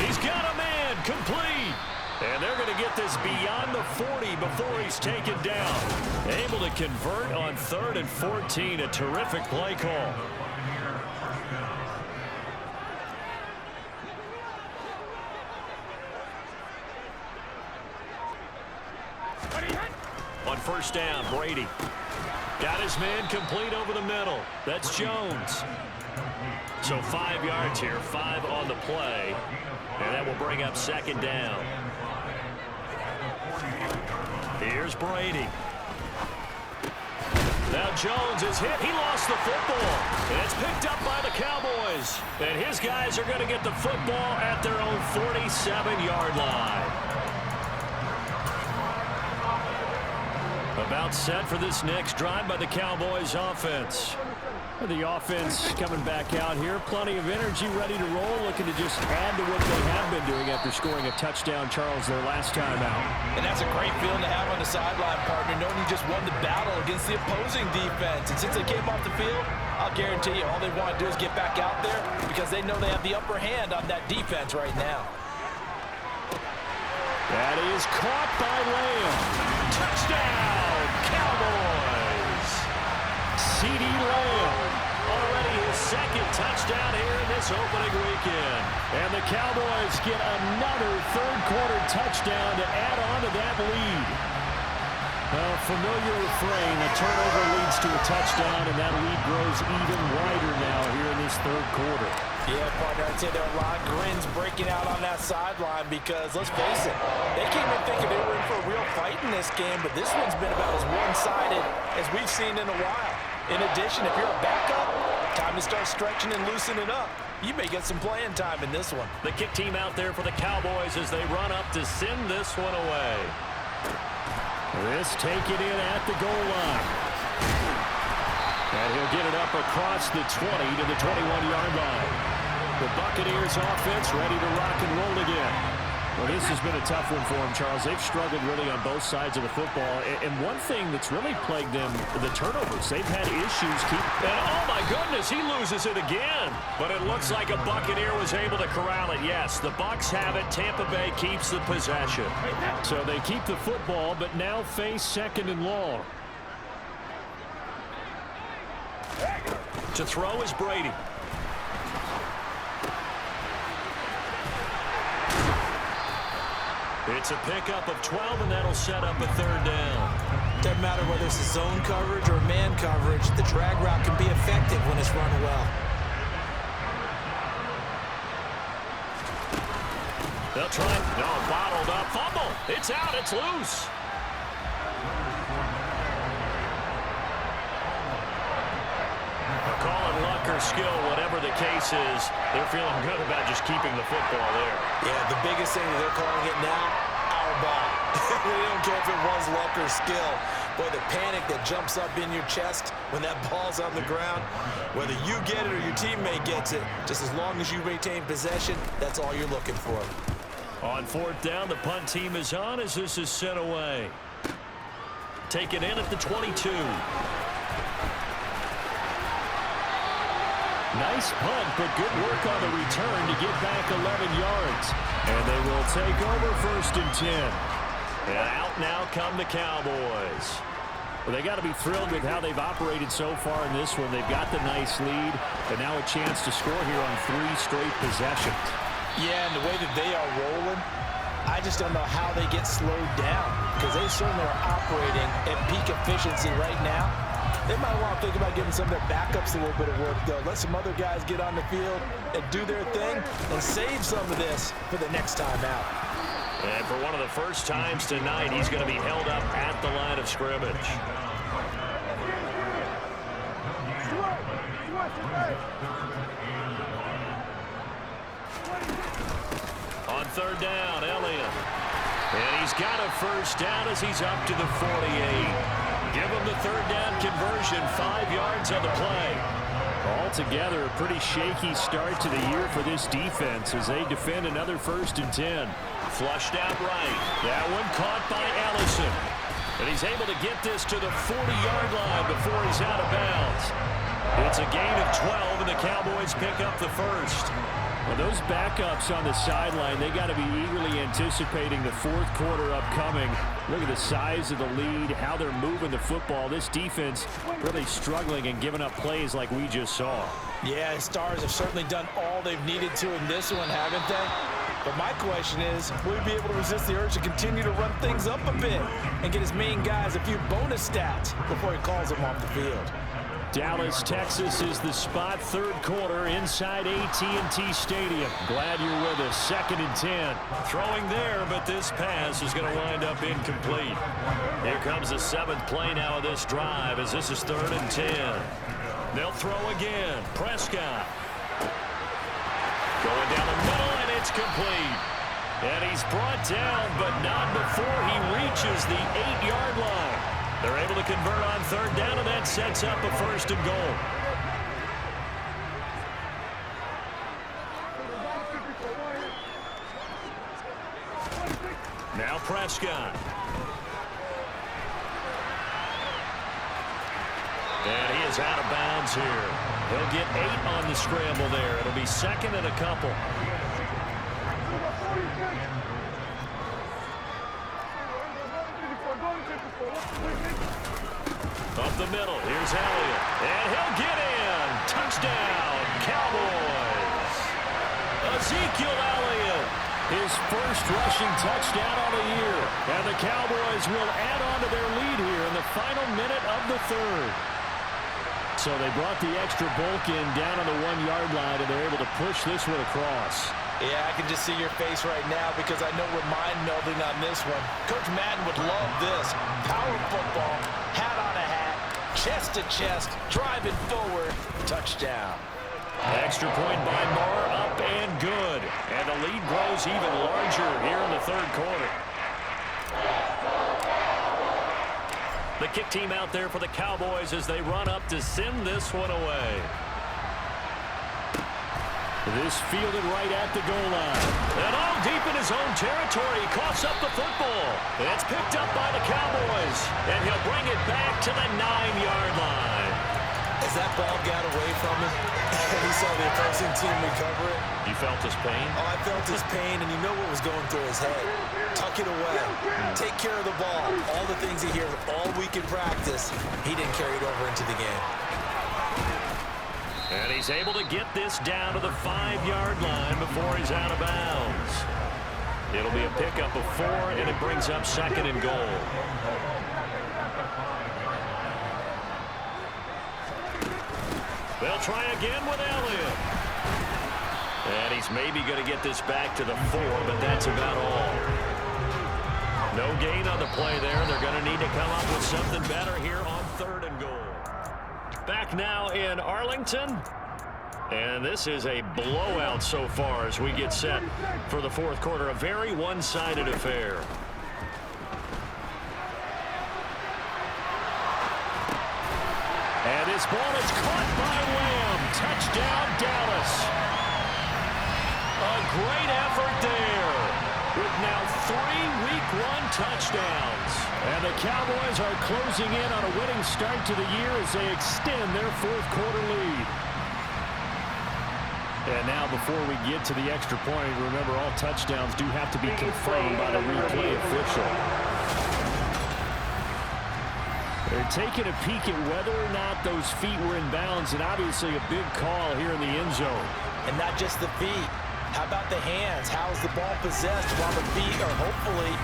He's got a man complete. And they're going to get this beyond the 40 before he's taken down. Able to convert on 3rd and 14. A terrific play call. On 1st down, Brady. Got his man complete over the middle. That's Jones. So 5 yards here, 5 on the play. And that will bring up 2nd down. Here's Brady. Now Jones is hit. He lost the football. And it's picked up by the Cowboys. And his guys are going to get the football at their own 47-yard line. About set for this next drive by the Cowboys offense. The offense coming back out here. Plenty of energy, ready to roll, looking to just add to what they have been doing after scoring a touchdown, Charles, their last time out. And that's a great feeling to have on the sideline, partner, knowing you just won the battle against the opposing defense. And since they came off the field, I'll guarantee you all they want to do is get back out there because they know they have the upper hand on that defense right now. That is caught by Lamb. Touchdown, Cowboys. C.D. Lamb, already his 2nd touchdown here in this opening weekend. And the Cowboys get another 3rd quarter touchdown to add on to that lead. Familiar refrain, a turnover leads to a touchdown, and that lead grows even wider now here in this 3rd quarter. Yeah, partner, I'd say there are a lot of grins breaking out on that sideline because, let's face it, they came in thinking they were in for a real fight in this game, but this one's been about as one-sided as we've seen in a while. In addition, if you're a backup, time to start stretching and loosening up. You may get some playing time in this one. The kick team out there for the Cowboys as they run up to send this one away. This taken in at the goal line. And he'll get it up across the 20 to the 21-yard line. The Buccaneers offense ready to rock and roll again. Well, this has been a tough one for them, Charles. They've struggled really on both sides of the football. And one thing that's really plagued them, the turnovers. They've had issues And oh, my goodness, he loses it again. But it looks like a Buccaneer was able to corral it. Yes, the Bucs have it. Tampa Bay keeps the possession. So they keep the football, but now face 2nd and long. To throw is Brady. It's a pickup of 12, and that'll set up a 3rd down. Doesn't matter whether it's a zone coverage or man coverage, the drag route can be effective when it's run well. They'll try it. No, bottled up. Fumble. It's out. It's loose. Call it luck or skill, whatever the case is, they're feeling good about just keeping the football there. Yeah, the biggest thing that they're calling it now, our ball. They don't care if it was luck or skill. Boy, the panic that jumps up in your chest when that ball's on the ground, whether you get it or your teammate gets it, just as long as you maintain possession, that's all you're looking for. On 4th down, the punt team is on as this is sent away. Taken in at the 22. Nice punt, but good work on the return to get back 11 yards. And they will take over 1st and 10. And out now come the Cowboys. Well, they got to be thrilled with how they've operated so far in this one. They've got the nice lead, and now a chance to score here on 3 straight possessions. Yeah, and the way that they are rolling, I just don't know how they get slowed down because they certainly are operating at peak efficiency right now. They might want to think about giving some of their backups a little bit of work, though. Let some other guys get on the field and do their thing and save some of this for the next time out. And for one of the first times tonight, he's going to be held up at the line of scrimmage. On 3rd down, Elliott. And he's got a 1st down as he's up to the 48. Give him the 3rd down conversion, 5 yards on the play. Altogether, a pretty shaky start to the year for this defense as they defend another 1st and 10. Flushed out right. That one caught by Allison. And he's able to get this to the 40-yard line before he's out of bounds. It's a gain of 12, and the Cowboys pick up the 1st. Well, those backups on the sideline, they got to be eagerly anticipating the fourth quarter upcoming. Look at the size of the lead, how they're moving the football. This defense really struggling and giving up plays like we just saw. Yeah, Stars have certainly done all they've needed to in this one, haven't they? But my question is, will he be able to resist the urge to continue to run things up a bit and get his main guys a few bonus stats before he calls them off the field? Dallas, Texas is the spot. Third quarter inside AT&T Stadium. Glad you're with us. 2nd and 10. Throwing there, but this pass is going to wind up incomplete. Here comes the 7th play now of this drive as this is 3rd and 10. They'll throw again. Prescott. Going down the middle, and it's complete. And he's brought down, but not before he reaches the 8-yard line. They're able to convert on 3rd down, and that sets up a 1st and goal. Now Prescott. And he is out of bounds here. He'll get 8 on the scramble there. It'll be 2nd and a couple. Up the middle, here's Elliott. And he'll get in. Touchdown, Cowboys. Ezekiel Elliott. His first rushing touchdown on the year. And the Cowboys will add on to their lead here in the final minute of the 3rd. So they brought the extra bulk in down on the 1-yard line, and they're able to push this one across. Yeah, I can just see your face right now because I know we're mind-melding on this one. Coach Madden would love this. Power football, hat on a hat, chest to chest, driving forward, touchdown. Extra point by Moore, up and good. And the lead grows even larger here in the 3rd quarter. The kick team out there for the Cowboys as they run up to send this one away. This fielded right at the goal line. And all deep in his own territory, he coughs up the football. It's picked up by the Cowboys, and he'll bring it back to the 9-yard line. As that ball got away from him, and he saw the opposing team recover it. You felt his pain? Oh, I felt his pain, and you know what was going through his head. Tuck it away. Take care of the ball. All the things he hears all week in practice, he didn't carry it over into the game. And he's able to get this down to the 5-yard line before he's out of bounds. It'll be a pickup of 4, and it brings up 2nd and goal. They'll try again with Elliott. And he's maybe going to get this back to the 4, but that's about all. No gain on the play there. They're going to need to come up with something better here on 3rd and goal. Back now in Arlington. And this is a blowout so far as we get set for the 4th quarter. A very one-sided affair. And this ball is caught by Lamb. Touchdown, Dallas. A great effort there with now 3 Week 1 touchdowns. And the Cowboys are closing in on a winning start to the year as they extend their 4th quarter lead. And now before we get to the extra point, remember all touchdowns do have to be confirmed by the replay official. They're taking a peek at whether or not those feet were in bounds, and obviously a big call here in the end zone. And not just the feet. How about the hands? How is the ball possessed while the feet are hopefully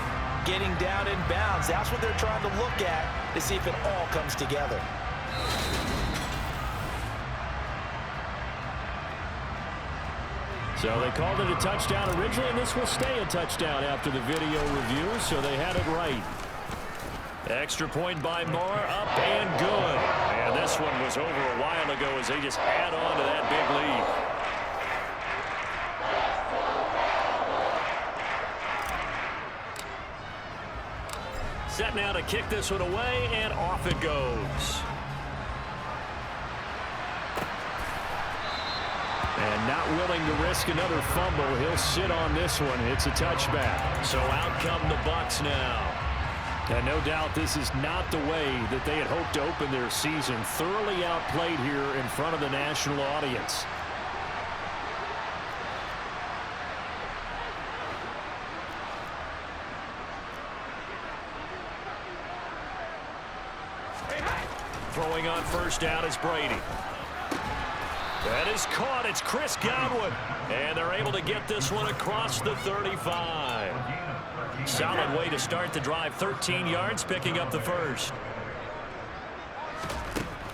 getting down in bounds? That's what they're trying to look at to see if it all comes together. So they called it a touchdown originally, and this will stay a touchdown after the video review, so they had it right. Extra point by Moore, up and good. And this one was over a while ago as they just add on to that big lead. Set now to kick this one away, and off it goes. And not willing to risk another fumble, he'll sit on this one. It's a touchback. So out come the Bucs now. And no doubt this is not the way that they had hoped to open their season. Thoroughly outplayed here in front of the national audience. Throwing on first down is Brady. That is caught. It's Chris Godwin. And they're able to get this one across the 35. Solid way to start the drive. 13 yards, picking up the first.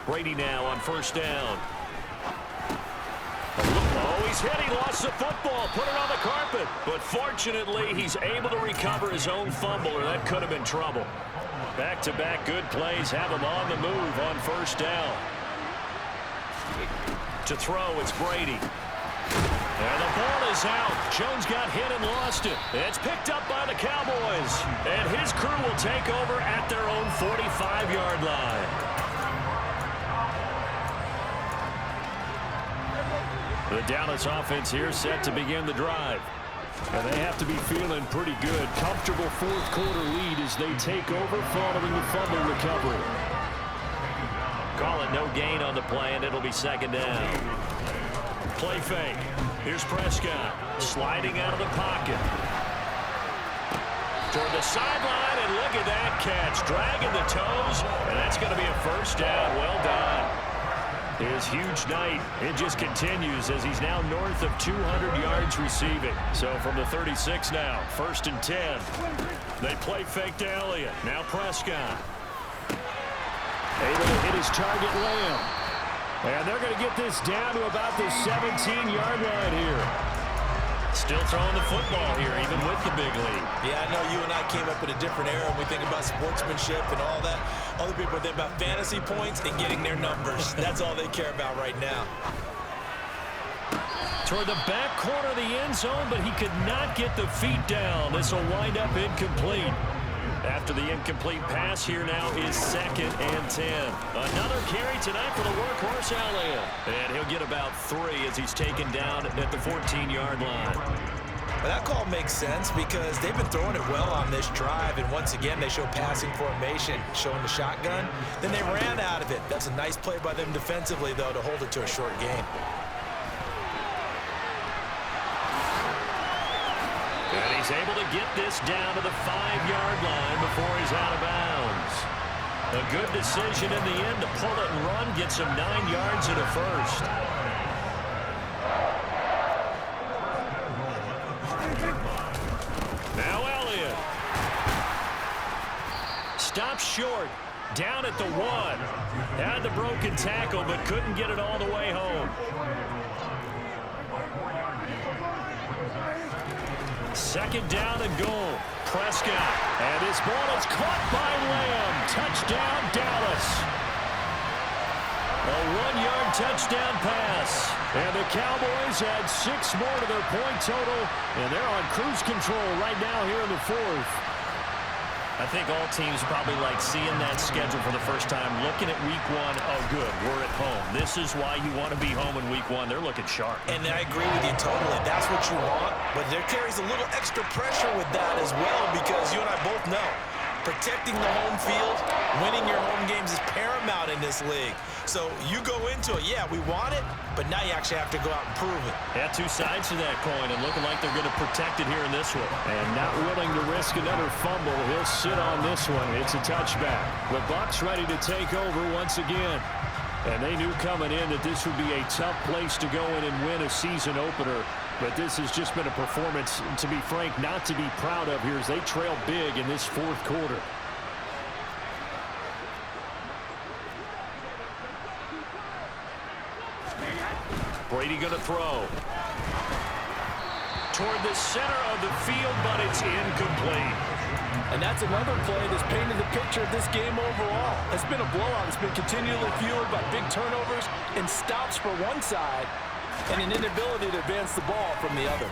Brady now on first down. Oh, he's hit. He lost the football. Put it on the carpet. But fortunately, he's able to recover his own fumble, or that could have been trouble. Back-to-back good plays have him on the move on first down. To throw, it's Brady. And the ball is out. Jones got hit and lost it. It's picked up by the Cowboys. And his crew will take over at their own 45-yard line. The Dallas offense here set to begin the drive. And they have to be feeling pretty good. Comfortable fourth quarter lead as they take over following the fumble recovery. Call it no gain on the play, and it'll be second down. Play fake. Here's Prescott sliding out of the pocket. Toward the sideline, and look at that catch. Dragging the toes, and that's going to be a first down. Well done. His huge night, it just continues as he's now north of 200 yards receiving. So from the 36 now, 1st and 10. They play fake to Elliott. Now Prescott. Able to hit his target, Lamb. And they're going to get this down to about the 17-yard line here. Still throwing the football here, even with the big lead. Yeah, I know you and I came up in a different era, and we think about sportsmanship and all that. Other people think about fantasy points and getting their numbers. That's all they care about right now. Toward the back corner of the end zone, but he could not get the feet down. This will wind up incomplete. After the incomplete pass, here now is 2nd and 10. Another carry tonight for the workhorse Elliott. And he'll get about 3 as he's taken down at the 14-yard line. But that call makes sense because they've been throwing it well on this drive, and once again they show passing formation, showing the shotgun. Then they ran out of it. That's a nice play by them defensively, though, to hold it to a short gain. And he's able to get this down to the 5-yard line before he's out of bounds. A good decision in the end to pull it and run, gets him 9 yards and a first. Now Elliott. Stops short. Down at the 1. Had the broken tackle, but couldn't get it all the way home. 2nd down and goal. Prescott. And his ball is caught by Lamb. Touchdown, Dallas. A 1-yard touchdown pass. And the Cowboys add 6 more to their point total. And they're on cruise control right now here in the 4th. I think all teams probably like seeing that schedule for the first time, looking at week 1. Oh, good, we're at home. This is why you want to be home in week 1. They're looking sharp. And I agree with you totally. That's what you want. But there carries a little extra pressure with that as well because you and I both know protecting the home field, winning your home games is paramount in this league. So you go into it, yeah, we want it, but now you actually have to go out and prove it. Yeah, 2 sides to that coin, and looking like they're going to protect it here in this one. And not willing to risk another fumble. He'll sit on this one. It's a touchback. The Bucs ready to take over once again. And they knew coming in that this would be a tough place to go in and win a season opener. But this has just been a performance, to be frank, not to be proud of here as they trail big in this 4th quarter. Brady going to throw. Toward the center of the field, but it's incomplete. And that's another play that's painted the picture of this game overall. It's been a blowout. It's been continually fueled by big turnovers and stops for one side and an inability to advance the ball from the other.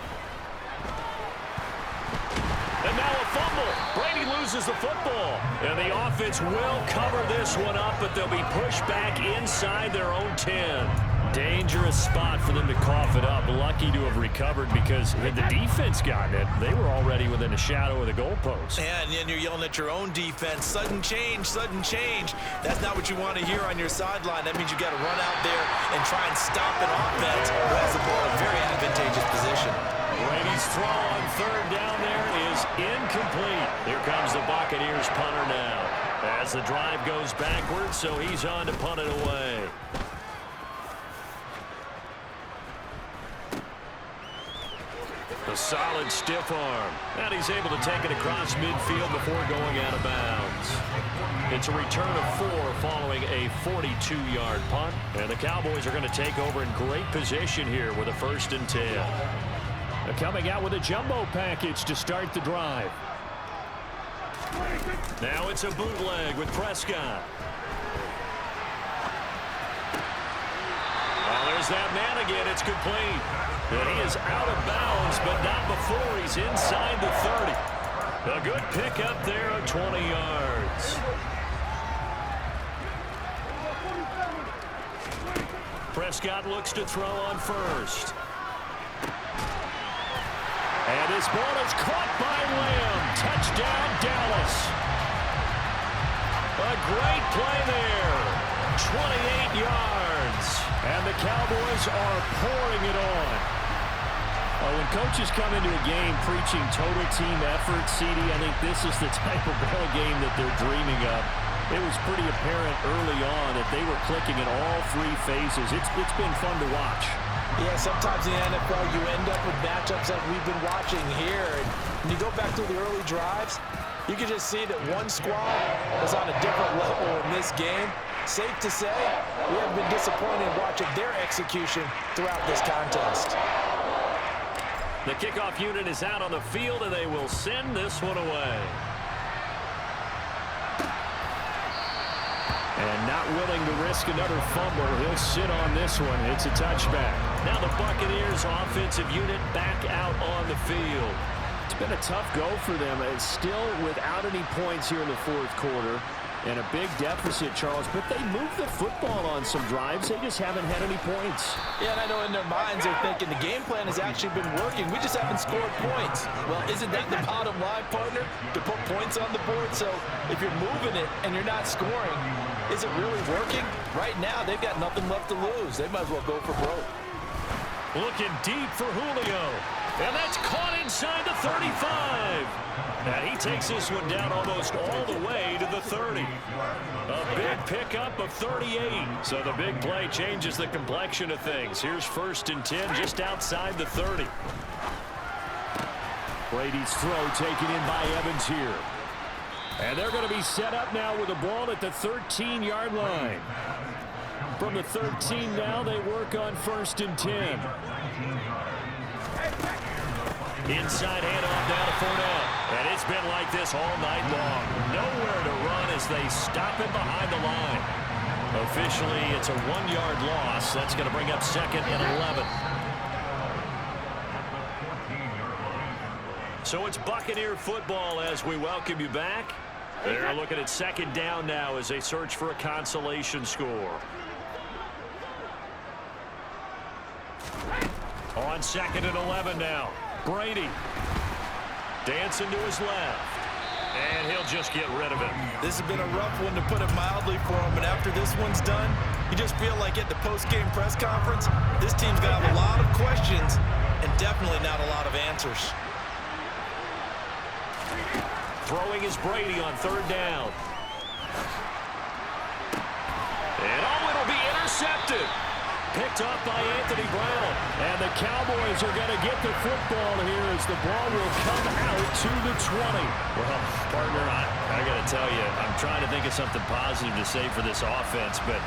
And now a fumble. Brady loses the football. And the offense will cover this one up, but they'll be pushed back inside their own 10. Dangerous spot for them to cough it up. Lucky to have recovered because had the defense gotten it, they were already within a shadow of the goalpost. Yeah, and then you're yelling at your own defense. Sudden change, sudden change. That's not what you want to hear on your sideline. That means you got to run out there and try and stop an offense who has the ball in a very advantageous position. Brady's throw on 3rd down there is incomplete. Here comes the Buccaneers punter now. As As the drive goes backwards, so he's on to punt it away. A solid stiff arm. And he's able to take it across midfield before going out of bounds. It's a return of 4 following a 42-yard punt. And the Cowboys are going to take over in great position here with a 1st and 10. They're coming out with a jumbo package to start the drive. Now it's a bootleg with Prescott. Well, there's that man again. It's complete. And he is out of bounds, but not before he's inside the 30. A good pickup there of 20 yards. Prescott looks to throw on first. And this ball is caught by Lamb. Touchdown, Dallas. A great play there. 28 yards. And the Cowboys are pouring it on. When coaches come into a game preaching total team effort, CD, I think this is the type of ball game that they're dreaming of. It was pretty apparent early on that they were clicking in all 3 phases. It's been fun to watch. Yeah, sometimes in the NFL you end up with matchups like we've been watching here. And when you go back to the early drives, you can just see that one squad is on a different level in this game. Safe to say, we have been disappointed in watching their execution throughout this contest. The kickoff unit is out on the field, and they will send this one away. And not willing to risk another fumble, he'll sit on this one. It's a touchback. Now the Buccaneers offensive unit back out on the field. It's been a tough go for them. It's still without any points here in the 4th quarter. And a big deficit, Charles, but they move the football on some drives. They just haven't had any points. Yeah, and I know in their minds they're thinking the game plan has actually been working. We just haven't scored points. Well, isn't that the bottom line, partner? To put points on the board? So if you're moving it and you're not scoring, is it really working? Right now, they've got nothing left to lose. They might as well go for broke. Looking deep for Julio. And that's caught inside the 35. And he takes this one down almost all the way to the 30. A big pickup of 38. So the big play changes the complexion of things. Here's 1st and 10 just outside the 30. Brady's throw taken in by Evans here. And they're going to be set up now with the ball at the 13-yard line. From the 13 now, they work on 1st and 10. Inside handoff down to Fournette. And it's been like this all night long. Nowhere to run as they stop him behind the line. Officially, it's a 1-yard loss. That's going to bring up 2nd and 11. So it's Buccaneer football as we welcome you back. They're looking at 2nd down now as they search for a consolation score. On 2nd and 11 now. Brady dancing to his left. And he'll just get rid of it. This has been a rough one, to put it mildly, for him. And after this one's done, you just feel like at the post-game press conference, this team's got a lot of questions and definitely not a lot of answers. Throwing is Brady on 3rd down. And it'll be intercepted. Picked off by Anthony Brown. And the Cowboys are going to get the football here as the ball will come out to the 20. Well, partner, I got to tell you, I'm trying to think of something positive to say for this offense, but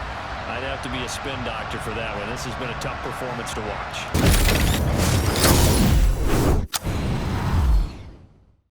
I'd have to be a spin doctor for that one. This has been a tough performance to watch.